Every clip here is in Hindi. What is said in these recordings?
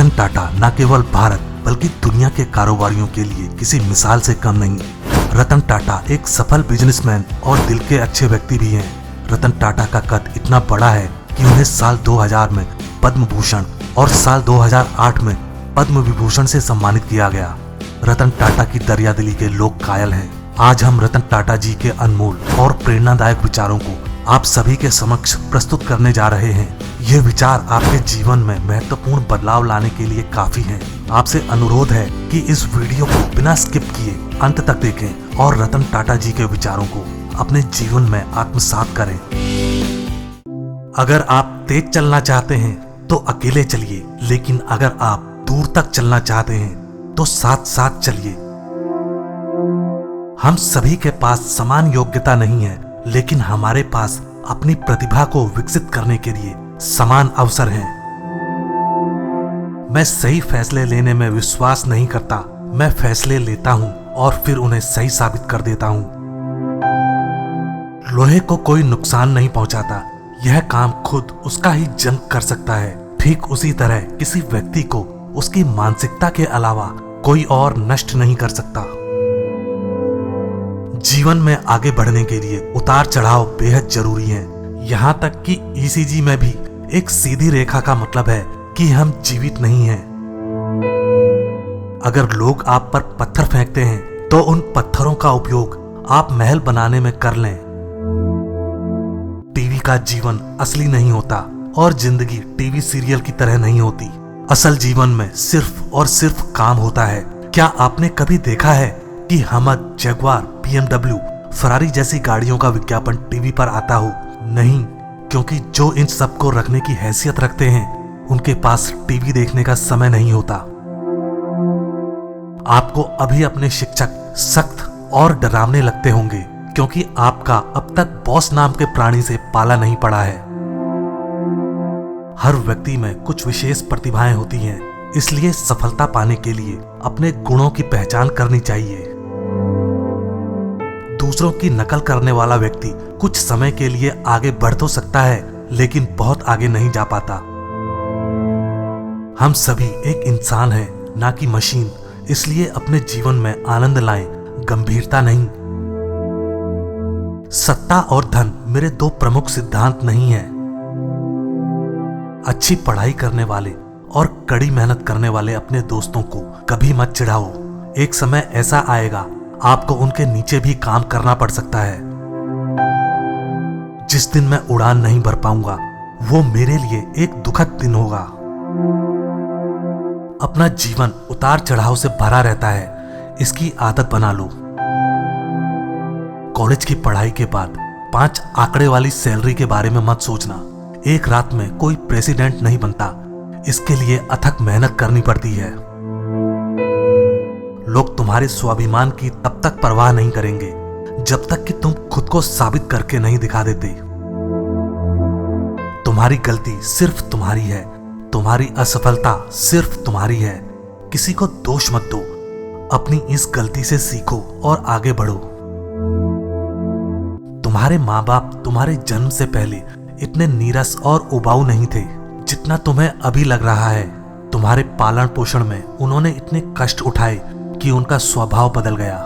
रतन टाटा न केवल भारत बल्कि दुनिया के कारोबारियों के लिए किसी मिसाल से कम नहीं। रतन टाटा एक सफल बिजनेसमैन और दिल के अच्छे व्यक्ति भी हैं। रतन टाटा का कद इतना बड़ा है कि उन्हें साल 2000 में पद्म भूषण और साल 2008 में पद्म विभूषण से सम्मानित किया गया। रतन टाटा की दरियादिली के लोग कायल हैं। आज हम रतन टाटा जी के अनमोल और प्रेरणादायक विचारों को आप सभी के समक्ष प्रस्तुत करने जा रहे हैं। ये विचार आपके जीवन में महत्वपूर्ण बदलाव लाने के लिए काफी हैं। आपसे अनुरोध है कि इस वीडियो को बिना स्किप किए अंत तक देखें और रतन टाटा जी के विचारों को अपने जीवन में आत्मसात करें। अगर आप तेज चलना चाहते हैं तो अकेले चलिए, लेकिन अगर आप दूर तक चलना चाहते हैं तो साथ साथ चलिए। हम सभी के पास समान योग्यता नहीं है, लेकिन हमारे पास अपनी प्रतिभा को विकसित करने के लिए समान अवसर हैं। मैं सही फैसले लेने में विश्वास नहीं करता। मैं फैसले लेता हूं और फिर उन्हें सही साबित कर देता हूं। लोहे को कोई नुकसान नहीं पहुंचाता, यह काम खुद उसका ही जंग कर सकता है। ठीक उसी तरह किसी व्यक्ति को उसकी मानसिकता के अलावा कोई और नष्ट नहीं कर सकता। जीवन में आगे बढ़ने के लिए उतार चढ़ाव बेहद जरूरी हैं। यहाँ तक कि ईसीजी में भी एक सीधी रेखा का मतलब है कि हम जीवित नहीं हैं। अगर लोग आप पर पत्थर फेंकते हैं तो उन पत्थरों का उपयोग आप महल बनाने में कर लें। टीवी का जीवन असली नहीं होता और जिंदगी टीवी सीरियल की तरह नहीं होती। असल जीवन में सिर्फ और सिर्फ काम होता है। क्या आपने कभी देखा है कि हमद, जगुआर, BMW, फरारी जैसी गाड़ियों का विज्ञापन टीवी पर आता हो? नहीं, क्योंकि जो इन सब को रखने की हैसियत रखते हैं उनके पास टीवी देखने का समय नहीं होता। आपको अभी अपने शिक्षक सख्त और डरावने लगते होंगे, क्योंकि आपका अब तक बॉस नाम के प्राणी से पाला नहीं पड़ा है। हर व्यक्ति में कुछ विशेष प्रतिभाएं होती हैं, इसलिए सफलता पाने के लिए अपने गुणों की पहचान करनी चाहिए। दूसरों की नकल करने वाला व्यक्ति कुछ समय के लिए आगे बढ़ तो सकता है, लेकिन बहुत आगे नहीं जा पाता। हम सभी एक इंसान हैं, ना कि मशीन। इसलिए अपने जीवन में आनंद लाएं, गंभीरता नहीं। सत्ता और धन मेरे दो प्रमुख सिद्धांत नहीं हैं। अच्छी पढ़ाई करने वाले और कड़ी मेहनत करने वाले अपने दोस्तों को कभी मत चिढ़ाओ। एक समय ऐसा आएगा आपको उनके नीचे भी काम करना पड़ सकता है। जिस दिन मैं उड़ान नहीं भर पाऊंगा वो मेरे लिए एक दुखद दिन होगा। अपना जीवन उतार चढ़ाव से भरा रहता है, इसकी आदत बना लो। कॉलेज की पढ़ाई के बाद 5 आंकड़े वाली सैलरी के बारे में मत सोचना। एक रात में कोई प्रेसिडेंट नहीं बनता, इसके लिए अथक मेहनत करनी पड़ती है। लोग तुम्हारे स्वाभिमान की तब तक परवाह नहीं करेंगे जब तक कि तुम खुद को साबित करके नहीं दिखा देते। तुम्हारी गलती सिर्फ तुम्हारी है, तुम्हारी असफलता सिर्फ तुम्हारी है। किसी को दोष मत दो, अपनी इस गलती से सीखो और आगे बढ़ो। तुम्हारे माँ बाप तुम्हारे जन्म से पहले इतने नीरस और उबाऊ नहीं थे जितना तुम्हें अभी लग रहा है। तुम्हारे पालन पोषण में उन्होंने इतने कष्ट उठाए कि उनका स्वभाव बदल गया।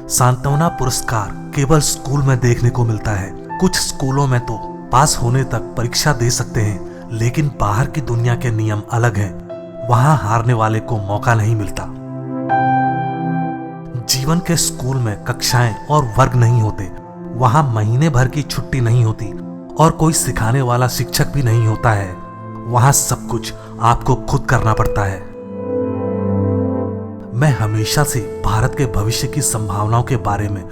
सांत्वना पुरस्कार केवल स्कूल में देखने को मिलता है। कुछ स्कूलों में तो पास होने तक परीक्षा दे सकते हैं, लेकिन बाहर की दुनिया के नियम अलग हैं। वहां हारने वाले को मौका नहीं मिलता। जीवन के स्कूल में कक्षाएं और वर्ग नहीं होते। वहां महीने भर की छुट्टी नहीं होती और कोई सिखाने वाला शिक्षक भी नहीं होता है। वहां सब कुछ आपको खुद करना पड़ता है। मैं हमेशा से भारत के भविष्य की संभावनाओं के बारे में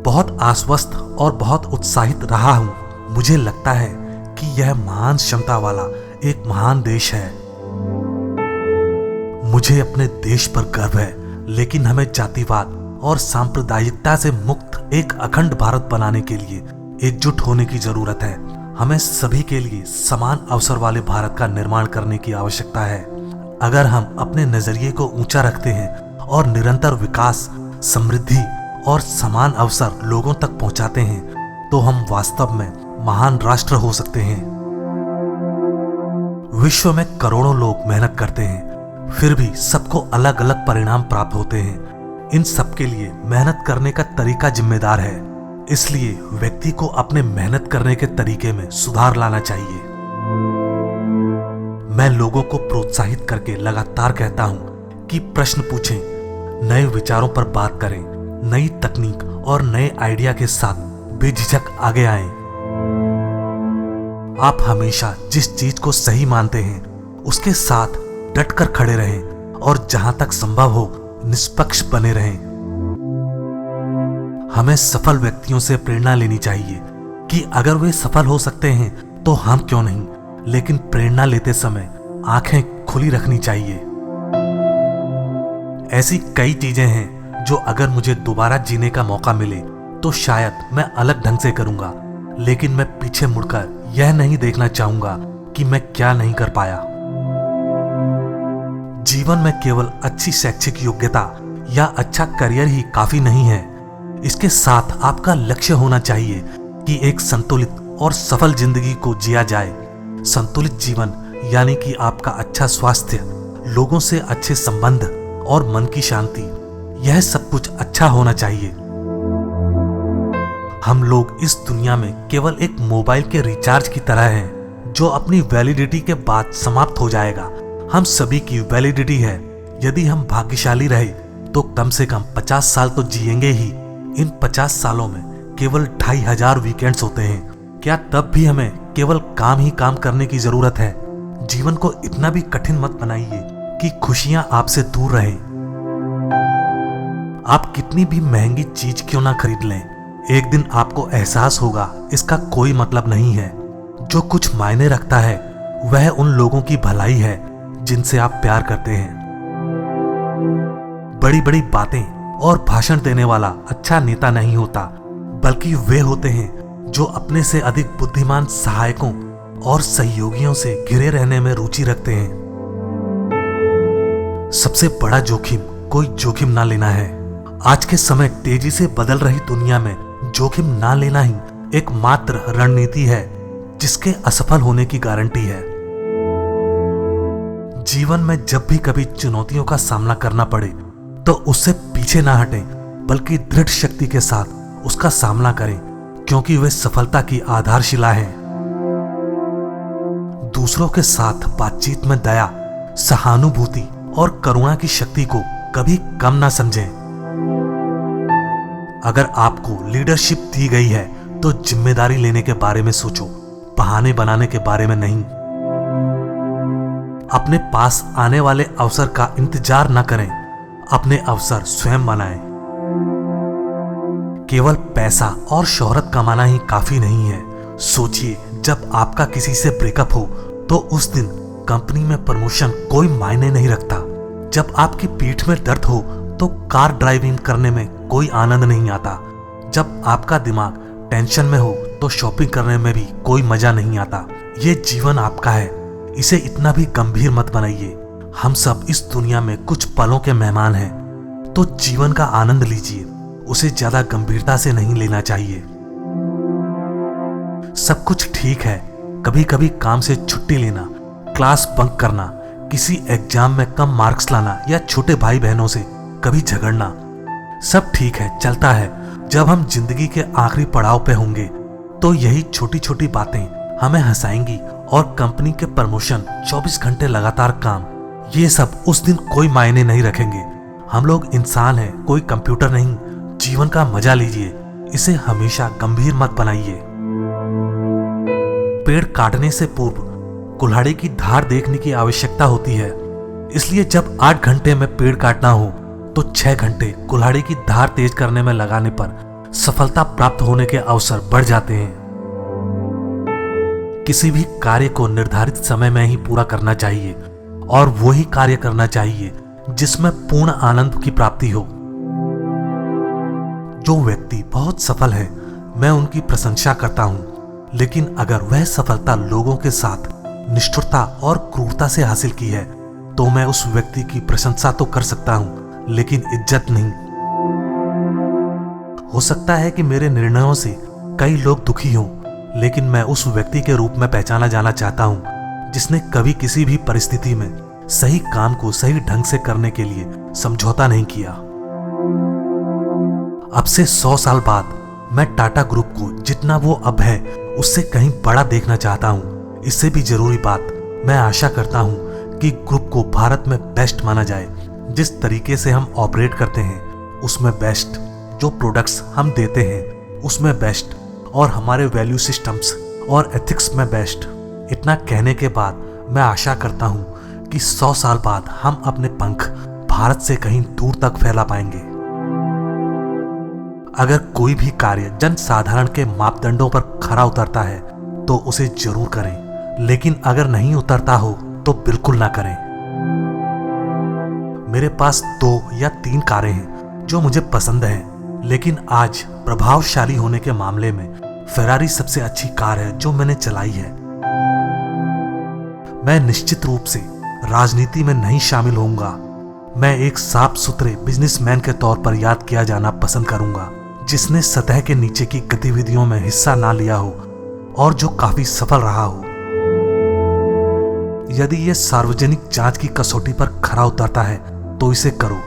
बहुत आश्वस्त और बहुत उत्साहित रहा हूं। मुझे लगता है कि यह महान क्षमता वाला एक महान देश है। मुझे अपने देश पर गर्व है, लेकिन हमें जातिवाद और सांप्रदायिकता से मुक्त एक अखंड भारत बनाने के लिए एकजुट होने की जरूरत है। हमें सभी के लिए समान अवसर वाले भारत का निर्माण करने की आवश्यकता है। अगर हम अपने नजरिए को ऊंचा रखते हैं और निरंतर विकास, समृद्धि और समान अवसर लोगों तक पहुंचाते हैं तो हम वास्तव में महान राष्ट्र हो सकते हैं। विश्व में करोड़ों लोग मेहनत करते हैं, फिर भी सबको अलग अलग परिणाम प्राप्त होते हैं। इन सब के लिए मेहनत करने का तरीका जिम्मेदार है, इसलिए व्यक्ति को अपने मेहनत करने के तरीके में सुधार लाना चाहिए। मैं लोगों को प्रोत्साहित करके लगातार कहता हूं कि प्रश्न पूछें, नए विचारों पर बात करें, नई तकनीक और नए आइडिया के साथ बेझिझक आगे आएं। आप हमेशा जिस चीज को सही मानते हैं उसके साथ डटकर खड़े रहें और जहां तक संभव हो निष्पक्ष बने रहें। हमें सफल व्यक्तियों से प्रेरणा लेनी चाहिए कि अगर वे सफल हो सकते हैं तो हम क्यों नहीं, लेकिन प्रेरणा लेते समय आंखें खुली रखनी चाहिए। ऐसी कई चीजें हैं जो अगर मुझे दोबारा जीने का मौका मिले तो शायद मैं अलग ढंग से करूंगा, लेकिन मैं पीछे मुड़कर यह नहीं देखना चाहूंगा कि मैं क्या नहीं कर पाया। जीवन में केवल अच्छी शैक्षिक योग्यता या अच्छा करियर ही काफी नहीं है। इसके साथ आपका लक्ष्य होना चाहिए कि एक संतुलित और सफल जिंदगी को जिया जाए। संतुलित जीवन यानी कि आपका अच्छा स्वास्थ्य, लोगों से अच्छे संबंध और मन की शांति, यह सब कुछ अच्छा होना चाहिए। हम लोग इस दुनिया में केवल एक मोबाइल के रिचार्ज की तरह हैं, जो अपनी वैलिडिटी के बाद समाप्त हो जाएगा। हम सभी की वैलिडिटी है। यदि हम भाग्यशाली रहे तो कम से कम 50 साल तो जिएंगे ही। इन 50 सालों में केवल 2500 वीकेंड्स होते हैं। क्या तब भी हमें केवल काम ही काम करने की जरूरत है? जीवन को इतना भी कठिन मत बनाइए कि खुशियां आपसे दूर रहें। आप कितनी भी महंगी चीज क्यों ना खरीद लें, एक दिन आपको एहसास होगा इसका कोई मतलब नहीं है। जो कुछ मायने रखता है वह उन लोगों की भलाई है जिनसे आप प्यार करते हैं। बड़ी बड़ी बातें और भाषण देने वाला अच्छा नेता नहीं होता, बल्कि वे होते हैं जो अपने से अधिक बुद्धिमान सहायकों और सहयोगियों से घिरे रहने में रुचि रखते हैं। सबसे बड़ा जोखिम कोई जोखिम ना लेना है। आज के समय तेजी से बदल रही दुनिया में जोखिम ना लेना ही एकमात्र रणनीति है जिसके असफल होने की गारंटी है। जीवन में जब भी कभी चुनौतियों का सामना करना पड़े तो उससे पीछे ना हटें, बल्कि दृढ़ शक्ति के साथ उसका सामना करें, क्योंकि वे सफलता की आधारशिला हैं। दूसरों के साथ बातचीत में दया, सहानुभूति और करुणा की शक्ति को कभी कम ना समझें। अगर आपको लीडरशिप दी गई है तो जिम्मेदारी लेने के बारे में सोचो, बहाने बनाने के बारे में नहीं। अपने पास आने वाले अवसर का इंतजार न करें, अपने अवसर स्वयं बनाएं। केवल पैसा और शोहरत कमाना ही काफी नहीं है। सोचिए, जब आपका किसी से ब्रेकअप हो तो उस दिन कंपनी में प्रमोशन कोई मायने नहीं रखता। जब आपकी पीठ में दर्द हो तो कार ड्राइविंग करने में कोई आनंद नहीं आता। जब आपका दिमाग टेंशन में हो तो शॉपिंग करने में भी कोई मजा नहीं आता। ये जीवन आपका है, इसे इतना भी गंभीर मत बनाइए। हम सब इस दुनिया में कुछ पलों के मेहमान हैं, तो जीवन का आनंद लीजिए, उसे ज्यादा गंभीरता से नहीं लेना चाहिए। सब कुछ ठीक है, कभी कभी काम से छुट्टी लेना, क्लास बंक करना, किसी एग्जाम में कम मार्क्स लाना या छोटे भाई बहनों से कभी झगड़ना, सब ठीक है, चलता है। जब हम जिंदगी के आखिरी पड़ाव पे होंगे तो यही छोटी छोटी बातें हमें हंसाएंगी, और कंपनी के प्रमोशन, 24 घंटे लगातार काम, ये सब उस दिन कोई मायने नहीं रखेंगे। हम लोग इंसान हैं, कोई कंप्यूटर नहीं। जीवन का मजा लीजिए, इसे हमेशा गंभीर मत बनाइए। पेड़ काटने से पूर्व कुल्हाड़ी की धार देखने की आवश्यकता होती है, इसलिए जब 8 घंटे में पेड़ काटना हो तो 6 घंटे कुल्हाड़ी की धार तेज करने में लगाने पर सफलता प्राप्त होने के अवसर बढ़ जाते हैं। किसी भी कार्य को निर्धारित समय में ही पूरा करना चाहिए, और वही कार्य करना चाहिए जिसमें पूर्ण आनंद की प्राप्ति हो। जो व्यक्ति बहुत सफल है, मैं उनकी प्रशंसा करता हूं, लेकिन अगर वह सफलता लोगों के साथ निष्ठुरता और क्रूरता से हासिल की है तो मैं उस व्यक्ति की प्रशंसा तो कर सकता हूं, लेकिन इज्जत नहीं। हो सकता है कि मेरे निर्णयों से कई लोग दुखी हों, लेकिन मैं उस व्यक्ति के रूप में पहचाना जाना चाहता हूं जिसने कभी किसी भी परिस्थिति में सही काम को सही ढंग से करने के लिए समझौता नहीं किया। अब से 100 साल बाद मैं टाटा ग्रुप को जितना वो अब है उससे कहीं बड़ा देखना चाहता हूँ। इससे भी जरूरी बात, मैं आशा करता हूँ कि ग्रुप को भारत में बेस्ट माना जाए। जिस तरीके से हम ऑपरेट करते हैं उसमें बेस्ट, जो प्रोडक्ट्स हम देते हैं उसमें बेस्ट, और हमारे वैल्यू सिस्टम्स और एथिक्स में बेस्ट। इतना कहने के बाद मैं आशा करता हूँ कि 100 साल बाद हम अपने पंख भारत से कहीं दूर तक फैला पाएंगे। अगर कोई भी कार्य जन साधारण के मापदंडों पर खरा उतरता है तो उसे जरूर करें, लेकिन अगर नहीं उतरता हो तो बिल्कुल ना करें। मेरे पास 2 या 3 कारें हैं जो मुझे पसंद हैं, लेकिन आज प्रभावशाली होने के मामले में फेरारी सबसे अच्छी कार है जो मैंने चलाई है। मैं निश्चित रूप से राजनीति में नहीं शामिल होऊंगा। मैं एक साफ सुथरे बिजनेसमैन के तौर पर याद किया जाना पसंद करूंगा, जिसने सतह के नीचे की गतिविधियों में हिस्सा ना लिया हो और जो काफी सफल रहा हो। यदि ये सार्वजनिक जांच की कसौटी पर खरा उतरता है तो इसे करो।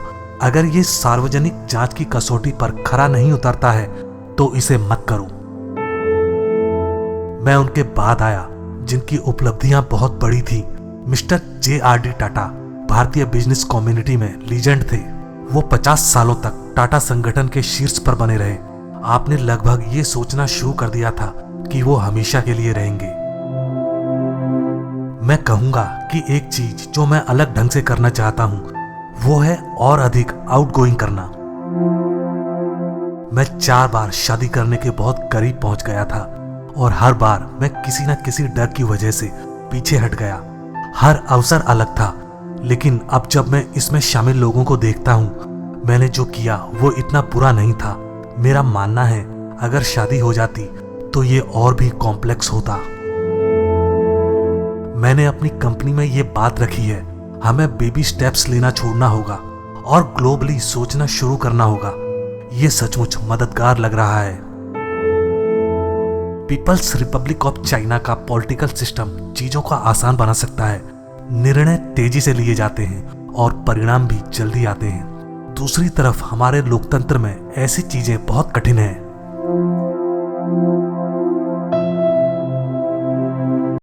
अगर ये सार्वजनिक जांच की कसौटी पर खरा नहीं उतरता है तो इसे मत करो। मैं उनके बाद आया जिनकी उपलब्धियां बहुत बड़ी थी। मिस्टर JRD टाटा भारतीय बिजनेस कम्युनिटी में लीजेंड थे। वो 50 सालों तक टाटा संगठन के शीर्ष पर बने रहे। आपने लगभग ये सोचना शुरू कर दिया था कि वो हमेशा के लिए रहेंगे। मैं कहूंगा कि एक चीज जो मैं अलग ढंग से करना चाहता हूं वो है और अधिक आउटगोइंग करना। मैं 4 बार शादी करने के बहुत करीब पहुंच गया था और हर बार मैं किसी न किसी डर की वजह से पीछे हट गया। हर अवसर अलग था, लेकिन अब जब मैं इसमें शामिल लोगों को देखता हूं, मैंने जो किया वो इतना बुरा नहीं था। मेरा मानना है अगर शादी हो जाती तो ये और भी कॉम्प्लेक्स होता। मैंने अपनी कंपनी में ये बात रखी है, हमें बेबी स्टेप्स लेना छोड़ना होगा और ग्लोबली सोचना शुरू करना होगा। ये सचमुच मददगार लग रहा है। पीपल्स रिपब्लिक ऑफ चाइना का पॉलिटिकल सिस्टम चीजों को आसान बना सकता है। निर्णय तेजी से लिए जाते हैं और परिणाम भी जल्दी आते हैं। दूसरी तरफ हमारे लोकतंत्र में ऐसी चीजें बहुत कठिन हैं।